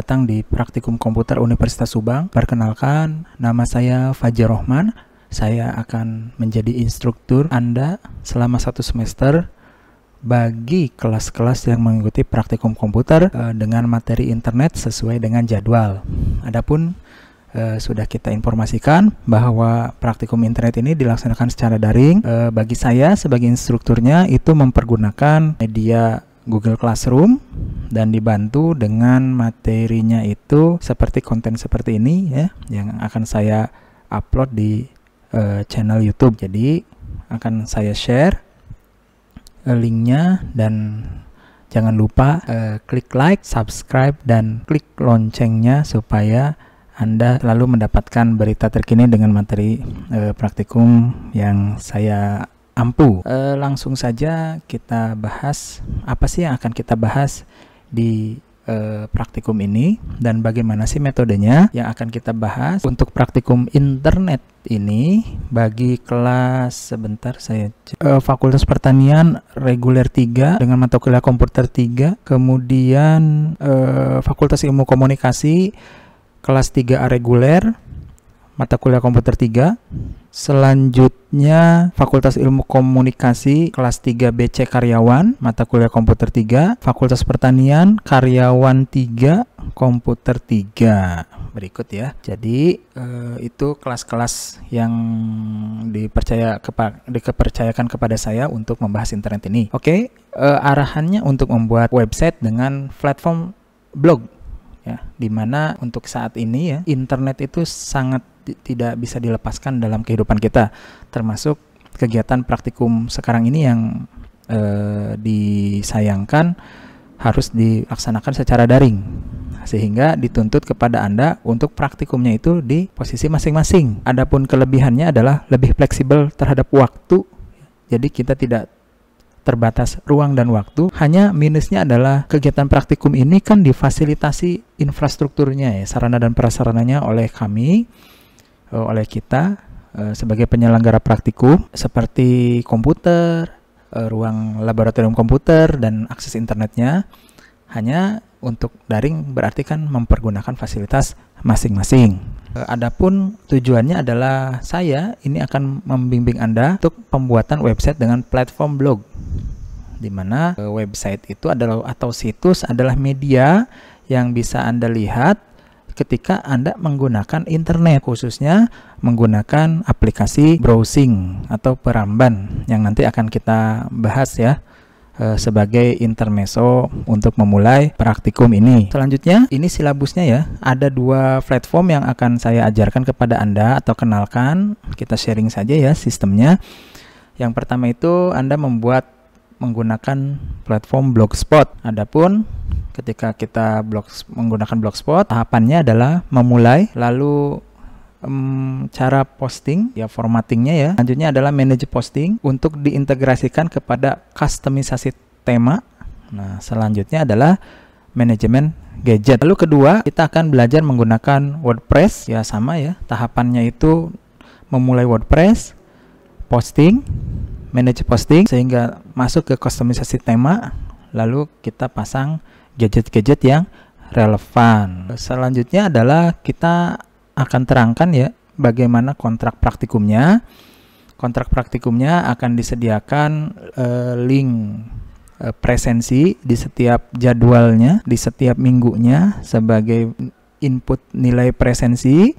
datang di Praktikum Komputer Universitas Subang. Perkenalkan, nama saya Fajar Rohman. Saya akan menjadi instruktur Anda selama 1 semester bagi kelas-kelas yang mengikuti praktikum komputer dengan materi internet sesuai dengan jadwal. Adapun sudah kita informasikan bahwa praktikum internet ini dilaksanakan secara daring. Bagi saya sebagai instrukturnya itu mempergunakan media Google Classroom dan dibantu dengan materinya itu seperti konten seperti ini ya, yang akan saya upload di channel YouTube. Jadi akan saya share linknya, dan jangan lupa klik like, subscribe, dan klik loncengnya supaya Anda selalu mendapatkan berita terkini dengan materi praktikum yang saya ampu. Langsung saja kita bahas apa sih yang akan kita bahas di praktikum ini dan bagaimana sih metodenya yang akan kita bahas untuk praktikum internet ini bagi kelas Fakultas Pertanian reguler 3 dengan mata kuliah komputer 3, kemudian Fakultas Ilmu Komunikasi kelas 3A reguler mata kuliah komputer 3. Selanjutnya Fakultas Ilmu Komunikasi kelas 3BC karyawan mata kuliah komputer 3, Fakultas Pertanian karyawan 3 komputer 3. Berikut ya. Jadi itu kelas-kelas yang dipercayakan kepada saya untuk membahas internet ini. Oke, arahannya untuk membuat website dengan platform blog ya, dimana untuk saat ini ya internet itu sangat tidak bisa dilepaskan dalam kehidupan kita, termasuk kegiatan praktikum sekarang ini yang disayangkan harus dilaksanakan secara daring, sehingga dituntut kepada Anda untuk praktikumnya itu di posisi masing-masing. Adapun kelebihannya adalah lebih fleksibel terhadap waktu, jadi kita tidak terbatas ruang dan waktu. Hanya minusnya adalah kegiatan praktikum ini kan difasilitasi infrastrukturnya ya, sarana dan prasarananya oleh kami, oleh kita sebagai penyelenggara praktikum, seperti komputer, ruang laboratorium komputer, dan akses internetnya. Hanya untuk daring berarti kan mempergunakan fasilitas masing-masing. Adapun tujuannya adalah saya ini akan membimbing Anda untuk pembuatan website dengan platform blog, di mana website itu adalah atau situs adalah media yang bisa Anda lihat ketika Anda menggunakan internet, khususnya menggunakan aplikasi browsing atau peramban yang nanti akan kita bahas ya sebagai intermezzo untuk memulai praktikum ini. Selanjutnya, ini silabusnya ya. Ada 2 platform yang akan saya ajarkan kepada Anda atau kenalkan. Kita sharing saja ya sistemnya. Yang pertama itu Anda menggunakan platform Blogspot. Adapun ketika kita menggunakan Blogspot, tahapannya adalah memulai, lalu cara posting ya, formattingnya ya. Selanjutnya adalah manage posting untuk diintegrasikan kepada kustomisasi tema. Nah, selanjutnya adalah manajemen gadget. Lalu kedua, kita akan belajar menggunakan WordPress ya, sama ya. Tahapannya itu memulai WordPress, posting, manage posting sehingga masuk ke kustomisasi tema, lalu kita pasang gadget-gadget yang relevan. Selanjutnya adalah kita akan terangkan ya bagaimana kontrak praktikumnya. Kontrak praktikumnya akan disediakan link presensi di setiap jadwalnya, di setiap minggunya sebagai input nilai presensi,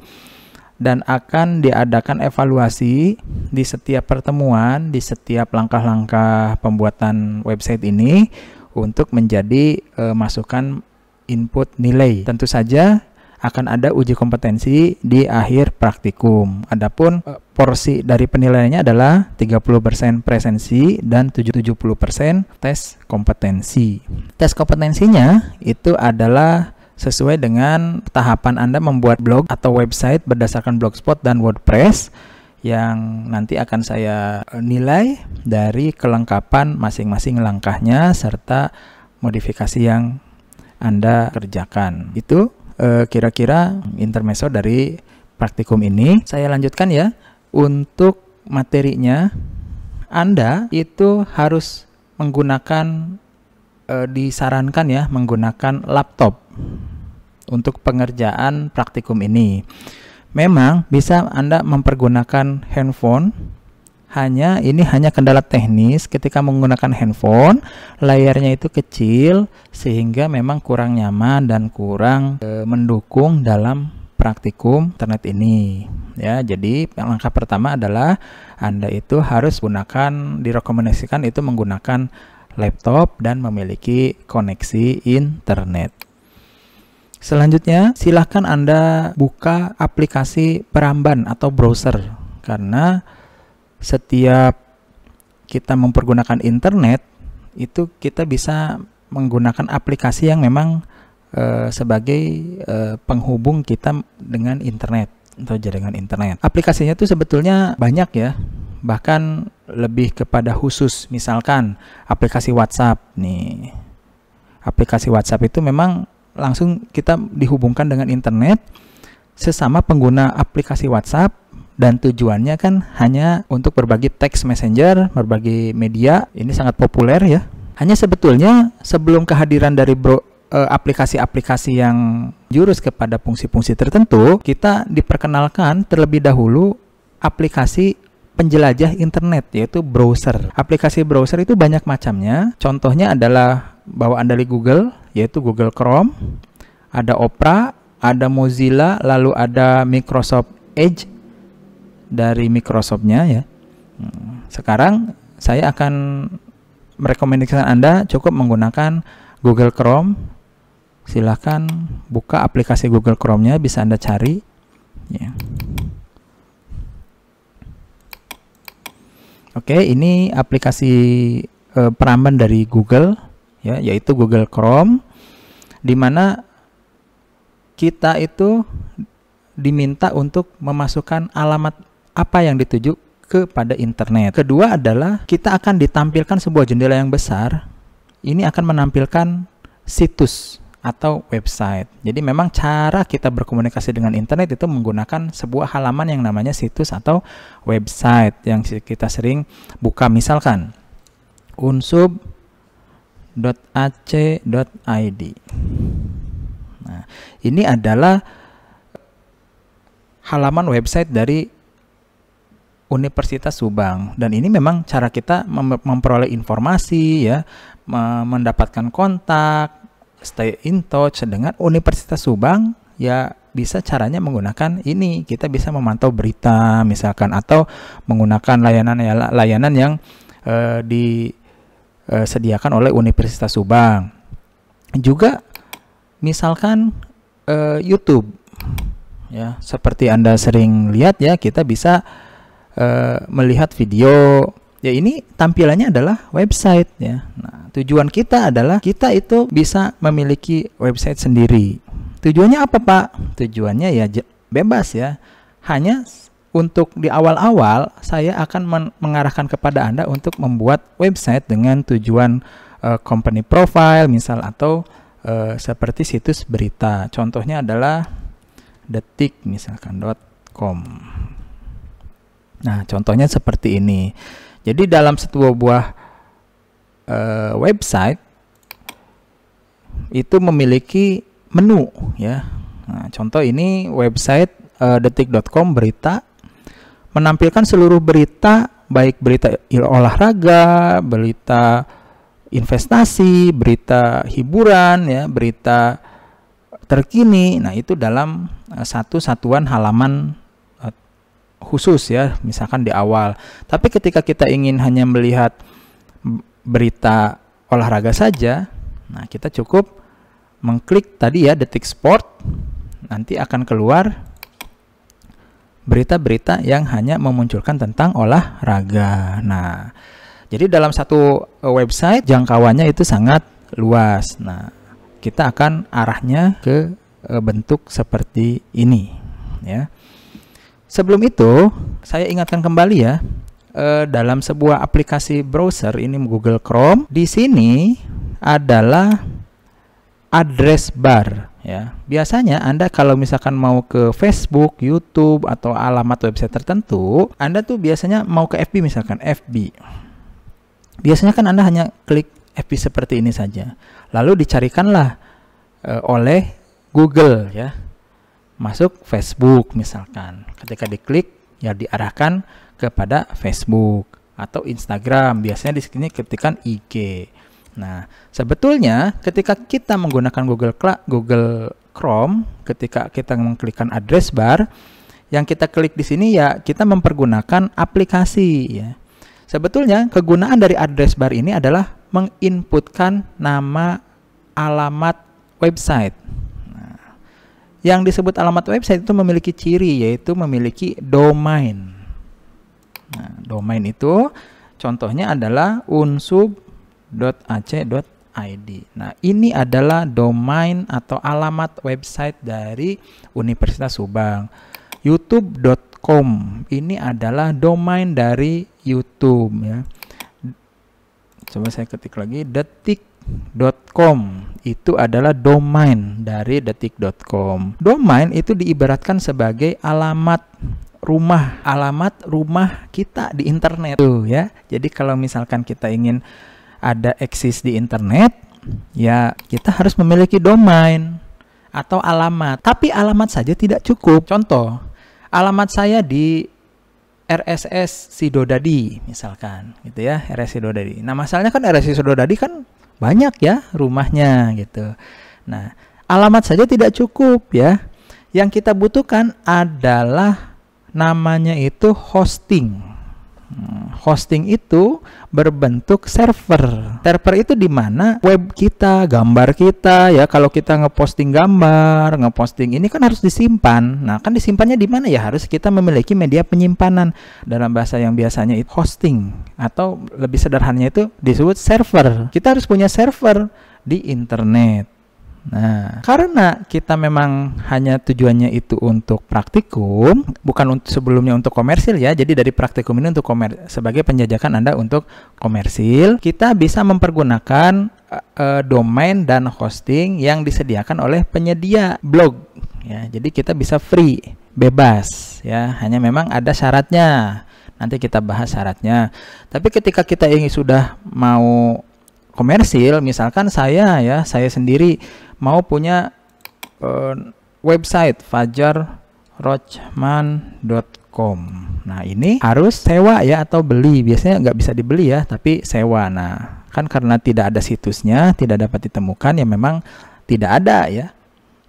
dan akan diadakan evaluasi di setiap pertemuan, di setiap langkah-langkah pembuatan website ini untuk menjadi masukan input nilai. Tentu saja akan ada uji kompetensi di akhir praktikum. Adapun porsi dari penilaiannya adalah 30% presensi dan 70% tes kompetensi. Tes kompetensinya itu adalah sesuai dengan tahapan Anda membuat blog atau website berdasarkan Blogspot dan WordPress, yang nanti akan saya nilai dari kelengkapan masing-masing langkahnya serta modifikasi yang Anda kerjakan. Itu kira-kira intermezzo dari praktikum ini. Saya lanjutkan ya. Untuk materinya, Anda itu harus menggunakan, disarankan ya, menggunakan laptop untuk pengerjaan praktikum ini. Memang bisa Anda mempergunakan handphone, hanya kendala teknis ketika menggunakan handphone, layarnya itu kecil sehingga memang kurang nyaman dan kurang mendukung dalam praktikum internet ini. Ya, jadi langkah pertama adalah Anda itu harus direkomendasikan itu menggunakan laptop dan memiliki koneksi internet. Selanjutnya, silahkan Anda buka aplikasi peramban atau browser, karena setiap kita mempergunakan internet, itu kita bisa menggunakan aplikasi yang memang sebagai penghubung kita dengan internet atau jaringan internet. Aplikasinya itu sebetulnya banyak ya, bahkan lebih kepada khusus. Misalkan aplikasi WhatsApp nih. Aplikasi WhatsApp itu memang langsung kita dihubungkan dengan internet sesama pengguna aplikasi WhatsApp, dan tujuannya kan hanya untuk berbagi teks messenger, berbagi media. Ini sangat populer ya. Hanya sebetulnya sebelum kehadiran dari aplikasi-aplikasi yang jurus kepada fungsi-fungsi tertentu, kita diperkenalkan terlebih dahulu aplikasi penjelajah internet, yaitu browser. Aplikasi browser itu banyak macamnya. Contohnya adalah bawaan dari Google, yaitu Google Chrome, ada Opera, ada Mozilla, lalu ada Microsoft Edge dari Microsoft-nya ya. Sekarang saya akan merekomendasikan Anda cukup menggunakan Google Chrome. Silahkan buka aplikasi Google Chrome-nya, bisa Anda cari ya. Oke, ini aplikasi peramban dari Google ya, yaitu Google Chrome, di mana kita itu diminta untuk memasukkan alamat apa yang dituju kepada internet. Kedua adalah kita akan ditampilkan sebuah jendela yang besar. Ini akan menampilkan situs atau website. Jadi memang cara kita berkomunikasi dengan internet itu menggunakan sebuah halaman yang namanya situs atau website yang kita sering buka, misalkan unsub.ac.id. Nah, ini adalah halaman website dari Universitas Subang, dan ini memang cara kita memperoleh informasi ya, mendapatkan kontak, stay in touch dengan Universitas Subang ya. Bisa caranya menggunakan ini, kita bisa memantau berita misalkan, atau menggunakan layanan yang disediakan oleh Universitas Subang. Juga misalkan YouTube ya, seperti Anda sering lihat ya, kita bisa melihat video ya. Ini tampilannya adalah website ya. Nah, tujuan kita adalah kita itu bisa memiliki website sendiri. Tujuannya apa, Pak? Tujuannya ya bebas ya. Hanya untuk di awal-awal saya akan mengarahkan kepada Anda untuk membuat website dengan tujuan company profile misal, atau seperti situs berita. Contohnya adalah detik misalkan.com. Nah, contohnya seperti ini. Jadi dalam sebuah website itu memiliki menu ya. Nah, contoh ini website detik.com berita, menampilkan seluruh berita, baik berita olahraga, berita investasi, berita hiburan ya, berita terkini. Nah, itu dalam satu satuan halaman khusus ya, misalkan di awal. Tapi ketika kita ingin hanya melihat berita olahraga saja, nah kita cukup mengklik tadi ya, Detik Sport, nanti akan keluar berita-berita yang hanya memunculkan tentang olahraga. Nah, jadi dalam satu website jangkauannya itu sangat luas. Nah, kita akan arahnya ke bentuk seperti ini ya. Sebelum itu, saya ingatkan kembali ya, dalam sebuah aplikasi browser ini Google Chrome, di sini adalah address bar ya. Biasanya Anda kalau misalkan mau ke Facebook, YouTube, atau alamat website tertentu, Anda tuh biasanya mau ke FB, misalkan FB. Biasanya kan Anda hanya klik FB seperti ini saja. Lalu dicarikanlah oleh Google ya. Masuk Facebook misalkan. Ketika diklik ya diarahkan kepada Facebook atau Instagram. Biasanya di sini ketikan IG. Nah, sebetulnya ketika kita menggunakan Google Chrome, ketika kita mengklikkan address bar, yang kita klik di sini ya kita mempergunakan aplikasi ya. Sebetulnya kegunaan dari address bar ini adalah menginputkan nama alamat website. Nah, yang disebut alamat website itu memiliki ciri, yaitu memiliki domain. Nah, domain itu contohnya adalah unsub.ac.id. Nah, ini adalah domain atau alamat website dari Universitas Subang. youtube.com ini adalah domain dari YouTube ya. Coba saya ketik lagi, detik.com itu adalah domain dari detik.com. Domain itu diibaratkan sebagai alamat rumah kita di internet tuh ya. Jadi kalau misalkan kita ingin ada eksis di internet, ya kita harus memiliki domain atau alamat. Tapi alamat saja tidak cukup. Contoh, alamat saya di RSS Sidodadi misalkan gitu ya, RSS Sidodadi. Nah, masalahnya kan RSS Sidodadi kan banyak ya rumahnya gitu. Nah, alamat saja tidak cukup ya. Yang kita butuhkan adalah namanya itu hosting. Hosting itu berbentuk server. Server itu di mana web kita, gambar kita ya. Kalau kita ngeposting gambar, ngeposting ini kan harus disimpan. Nah, kan disimpannya di mana ya? Harus kita memiliki media penyimpanan. Dalam bahasa yang biasanya itu hosting, atau lebih sederhananya itu disebut server. Kita harus punya server di internet. Nah, karena kita memang hanya tujuannya itu untuk praktikum, bukan sebelumnya untuk komersil ya. Jadi dari praktikum ini untuk sebagai penjajakan Anda untuk komersil, kita bisa mempergunakan domain dan hosting yang disediakan oleh penyedia blog ya. Jadi kita bisa free, bebas ya. Hanya memang ada syaratnya. Nanti kita bahas syaratnya. Tapi ketika kita ingin sudah mau komersil, misalkan saya sendiri mau punya website fajarrochman.com. Nah, ini harus sewa ya atau beli. Biasanya nggak bisa dibeli ya, tapi sewa. Nah, kan karena tidak ada situsnya, tidak dapat ditemukan, ya memang tidak ada ya.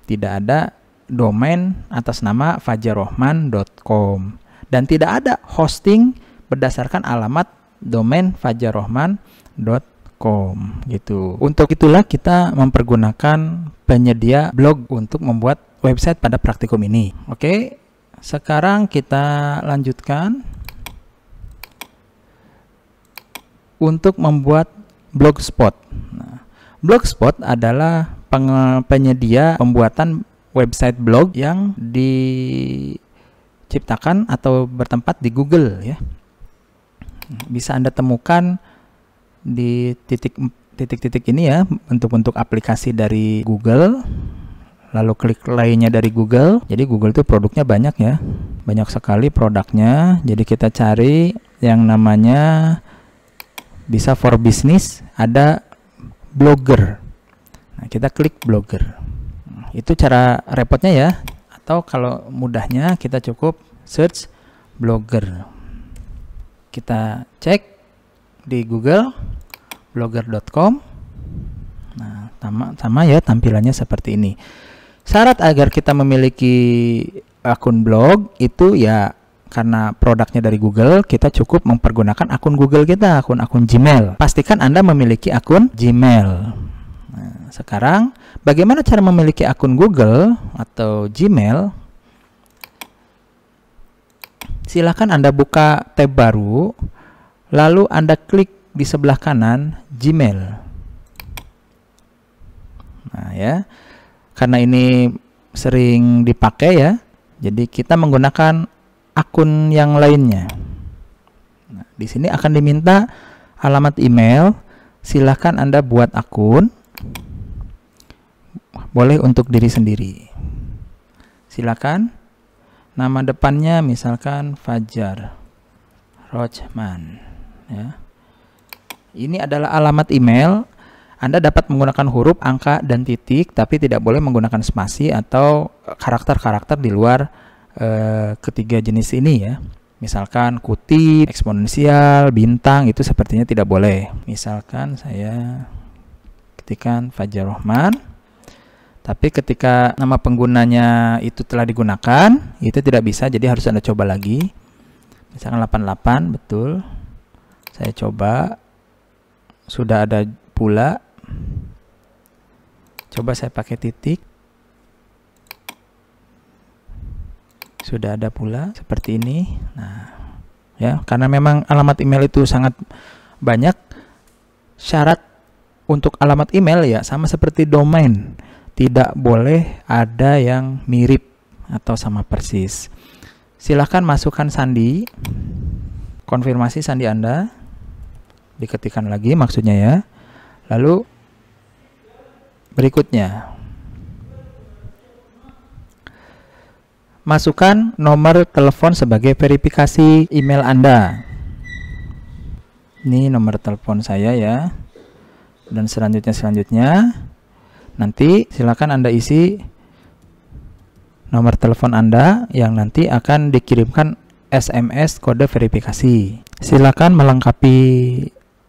Tidak ada domain atas nama fajarrochman.com. Dan tidak ada hosting berdasarkan alamat domain fajarrochman.com gitu. Untuk itulah kita mempergunakan penyedia blog untuk membuat website pada praktikum ini. Oke, sekarang kita lanjutkan untuk membuat blogspot. Nah, blogspot adalah penyedia pembuatan website blog yang diciptakan atau bertempat di Google ya. Bisa Anda temukan di titik-titik ini ya, untuk aplikasi dari Google, lalu klik lainnya dari Google. Jadi Google itu produknya banyak ya, banyak sekali produknya. Jadi kita cari yang namanya, bisa for business, ada Blogger. Nah, kita klik Blogger. Itu cara repotnya ya, atau kalau mudahnya kita cukup search Blogger. Kita cek di Google, blogger.com. Nah, sama ya tampilannya seperti ini. Syarat agar kita memiliki akun blog itu ya, karena produknya dari Google, kita cukup mempergunakan akun Google kita, akun Gmail. Pastikan Anda memiliki akun Gmail. Nah, sekarang bagaimana cara memiliki akun Google atau Gmail? Silakan Anda buka tab baru, lalu Anda klik di sebelah kanan Gmail. Nah ya, karena ini sering dipakai ya, jadi kita menggunakan akun yang lainnya. Nah, di sini akan diminta alamat email. Silakan Anda buat akun, boleh untuk diri sendiri. Silakan, nama depannya misalkan Fajar Rochman ya. Ini adalah alamat email. Anda dapat menggunakan huruf, angka, dan titik, tapi tidak boleh menggunakan spasi atau karakter-karakter di luar ketiga jenis ini ya. Misalkan kutip, eksponensial, bintang, itu sepertinya tidak boleh. Misalkan saya ketikkan Fajar Rahman, tapi ketika nama penggunanya itu telah digunakan, itu tidak bisa, jadi harus Anda coba lagi. Misalkan 88, betul. Saya coba, sudah ada pula. Coba saya pakai titik. Sudah ada pula seperti ini. Nah, ya, karena memang alamat email itu sangat banyak, syarat untuk alamat email ya sama seperti domain, tidak boleh ada yang mirip atau sama persis. Silahkan masukkan sandi, konfirmasi sandi Anda, diketikkan lagi maksudnya ya. Lalu berikutnya, masukkan nomor telepon sebagai verifikasi email Anda. Ini nomor telepon saya ya. Dan selanjutnya nanti silakan Anda isi nomor telepon Anda yang nanti akan dikirimkan SMS kode verifikasi. Silakan melengkapi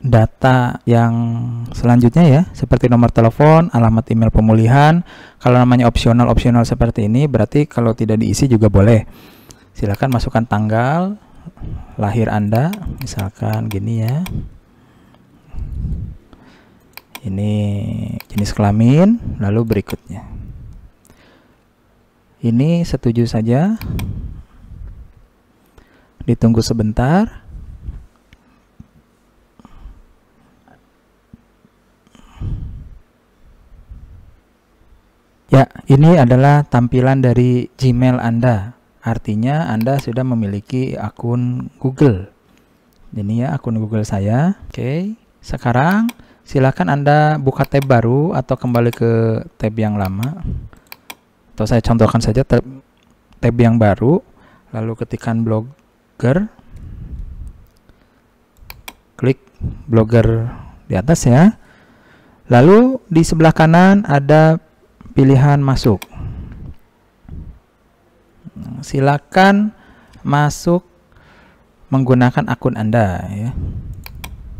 data yang selanjutnya ya, seperti nomor telepon, alamat email pemulihan. Kalau namanya opsional seperti ini, berarti kalau tidak diisi juga boleh. Silakan masukkan tanggal lahir Anda, misalkan gini ya. Ini jenis kelamin, lalu berikutnya. Ini setuju saja. Ditunggu sebentar. Ya, ini adalah tampilan dari Gmail Anda. Artinya Anda sudah memiliki akun Google. Ini ya akun Google saya. Oke, sekarang silakan Anda buka tab baru atau kembali ke tab yang lama. Atau saya contohkan saja tab yang baru, lalu ketikkan Blogger. Klik Blogger di atas ya. Lalu di sebelah kanan ada pilihan masuk. Silakan masuk menggunakan akun Anda ya.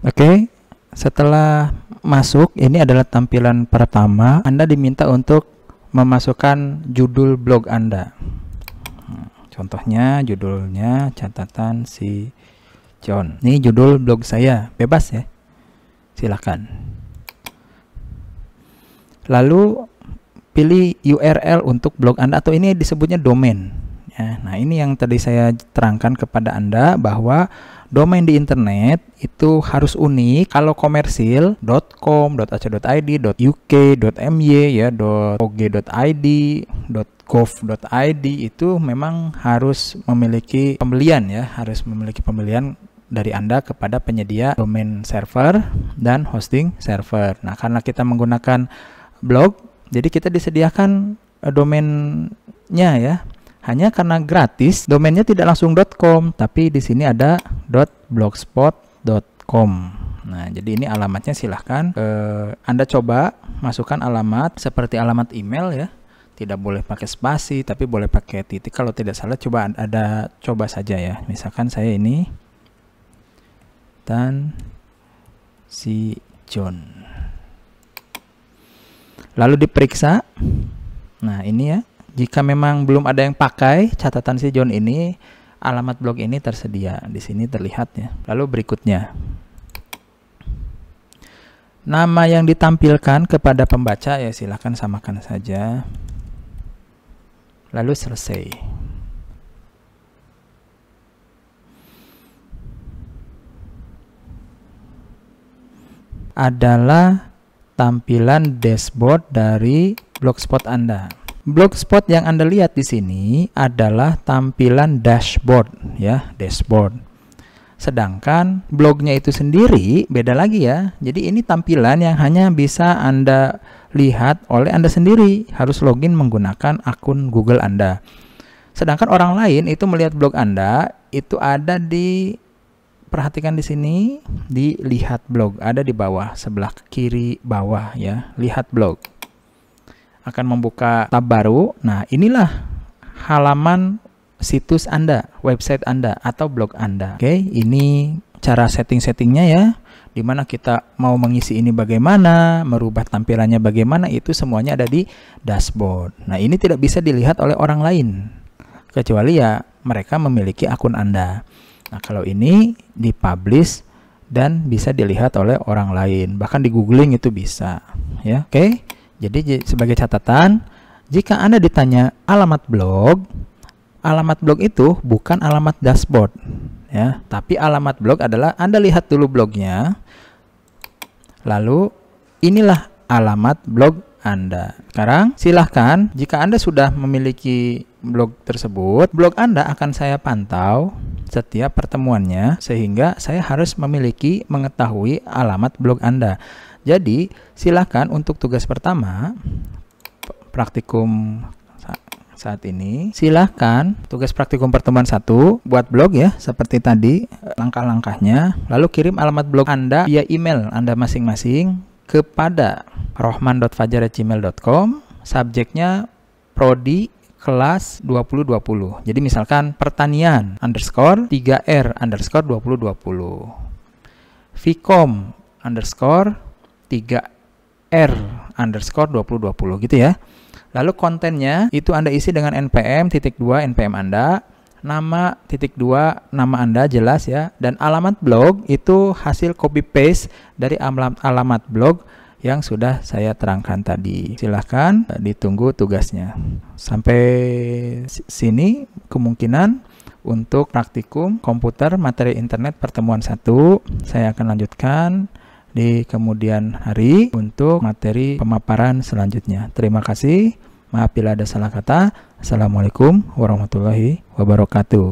Oke. Setelah masuk, ini adalah tampilan pertama. Anda diminta untuk memasukkan judul blog Anda. Contohnya judulnya catatan si John. Ini judul blog saya, bebas ya. Silakan. Lalu pilih URL untuk blog Anda, atau ini disebutnya domain. Ya, nah ini yang tadi saya terangkan kepada Anda bahwa domain di internet itu harus unik. Kalau komersil .com, .ac.id, .uk, .my ya, .og.id, .gov.id itu memang harus memiliki pembelian ya, harus memiliki pembelian dari Anda kepada penyedia domain server dan hosting server. Nah, karena kita menggunakan blog, jadi kita disediakan domainnya ya. Hanya karena gratis, domainnya tidak langsung .com, tapi di sini ada .blogspot.com. Nah, jadi ini alamatnya silahkan Anda coba masukkan alamat seperti alamat email ya. Tidak boleh pakai spasi, tapi boleh pakai titik. Kalau tidak salah, coba saja ya. Misalkan saya ini dan si John. Lalu diperiksa. Nah, ini ya. Jika memang belum ada yang pakai catatan si John ini, alamat blog ini tersedia. Di sini terlihat ya. Lalu berikutnya. Nama yang ditampilkan kepada pembaca ya silahkan samakan saja. Lalu selesai. Adalah tampilan dashboard dari Blogspot Anda. Blogspot yang Anda lihat di sini adalah tampilan dashboard ya, dashboard. Sedangkan blognya itu sendiri beda lagi ya. Jadi ini tampilan yang hanya bisa Anda lihat oleh Anda sendiri, harus login menggunakan akun Google Anda. Sedangkan orang lain itu melihat blog Anda itu ada di perhatikan di sini, di lihat blog, ada di bawah, sebelah kiri bawah ya, lihat blog. Akan membuka tab baru. Nah, inilah halaman situs Anda, website Anda atau blog Anda. Oke, ini cara setting-settingnya ya. Dimana kita mau mengisi ini bagaimana, merubah tampilannya bagaimana, itu semuanya ada di dashboard. Nah, ini tidak bisa dilihat oleh orang lain, kecuali ya mereka memiliki akun Anda. Nah, kalau ini dipublish dan bisa dilihat oleh orang lain, bahkan di googling itu bisa ya. Oke, jadi sebagai catatan, jika Anda ditanya alamat blog itu bukan alamat dashboard ya, tapi alamat blog adalah Anda lihat dulu blognya, lalu inilah alamat blog Anda. Sekarang silahkan, jika Anda sudah memiliki blog tersebut, blog Anda akan saya pantau setiap pertemuannya, sehingga saya harus mengetahui alamat blog Anda. Jadi silahkan untuk tugas pertama praktikum saat ini, silahkan tugas praktikum pertemuan 1 buat blog ya, seperti tadi langkah-langkahnya, lalu kirim alamat blog Anda via email Anda masing-masing kepada rohman.fajar@gmail.com, subjeknya prodi kelas 2020. Jadi misalkan pertanian _ 3R _ 2020, Vkom _ 3R _ 2020 gitu ya. Lalu kontennya itu Anda isi dengan npm _2 npm Anda, nama _2 nama Anda jelas ya, dan alamat blog itu hasil copy paste dari alamat blog yang sudah saya terangkan tadi. Silahkan ditunggu tugasnya. Sampai sini kemungkinan untuk praktikum komputer materi internet pertemuan 1. Saya akan lanjutkan di kemudian hari untuk materi pemaparan selanjutnya. Terima kasih. Maaf bila ada salah kata. Assalamualaikum warahmatullahi wabarakatuh.